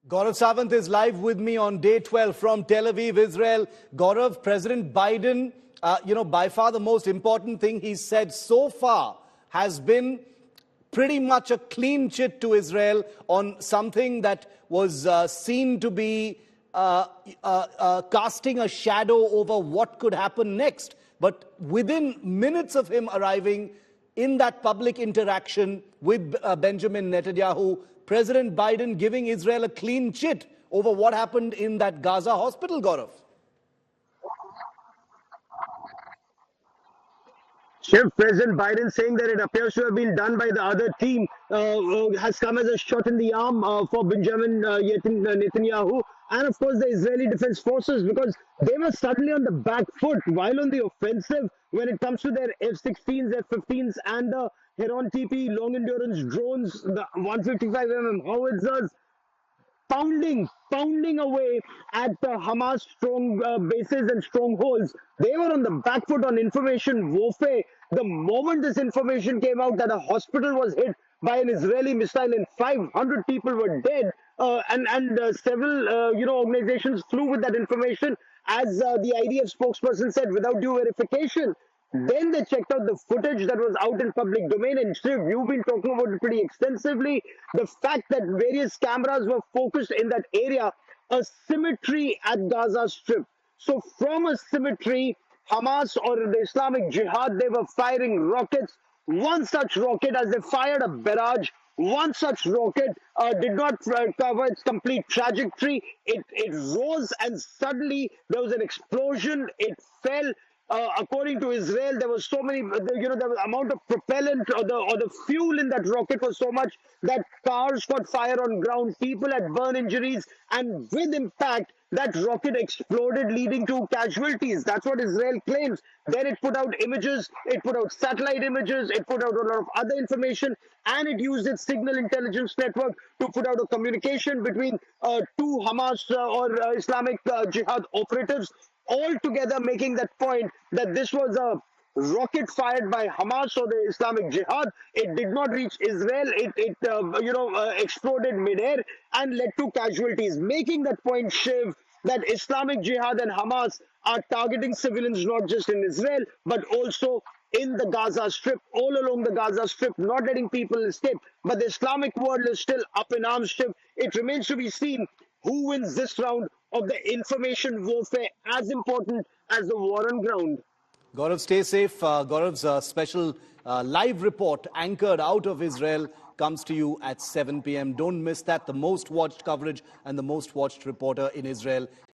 Gaurav Sawant is live with me on day 12 from Tel Aviv, Israel. Gaurav, President Biden, by far the most important thing he's said so far has been pretty much a clean chit to Israel on something that was seen to be casting a shadow over what could happen next. But within minutes of him arriving in that public interaction with Benjamin Netanyahu, President Biden giving Israel a clean chit over what happened in that Gaza hospital, Gaurav. Shiv, President Biden saying that it appears to have been done by the other team has come as a shot in the arm for Benjamin Netanyahu and of course the Israeli Defense Forces, because they were suddenly on the back foot while on the offensive when it comes to their F-16s, F-15s and the Heron TP long endurance drones, the 155mm howitzers, pounding away at the Hamas strong bases and strongholds. They were on the back foot on information warfare. The moment this information came out that a hospital was hit by an Israeli missile and 500 people were dead, and several organizations flew with that information, as the IDF spokesperson said, without due verification. Then they checked out the footage that was out in public domain, and Shiv, you've been talking about it pretty extensively. The fact that various cameras were focused in that area, a cemetery at Gaza Strip. So from a cemetery, Hamas or the Islamic Jihad, they were firing rockets. One such rocket, as they fired a barrage, one such rocket did not cover its complete trajectory. It rose and suddenly there was an explosion. It fell. According to Israel, there was so many, the amount of propellant or the fuel in that rocket was so much that cars caught fire on ground, people had burn injuries, and with impact, that rocket exploded, leading to casualties. That's what Israel claims. Then it put out images, it put out satellite images, it put out a lot of other information, and it used its signal intelligence network to put out a communication between two Hamas or Islamic Jihad operatives, all together making that point that this was a rocket fired by Hamas or the Islamic Jihad. It did not reach Israel. It exploded midair and led to casualties, making that point, Shiv, that Islamic Jihad and Hamas are targeting civilians not just in Israel but also in the Gaza Strip, all along the Gaza Strip, not letting people escape. But the Islamic world is still up in arms, Shiv. It remains to be seen who wins this round of the information warfare, as important as the war on ground. Gaurav, stay safe. Gaurav's special live report anchored out of Israel comes to you at 7 p.m. Don't miss that. The most watched coverage and the most watched reporter in Israel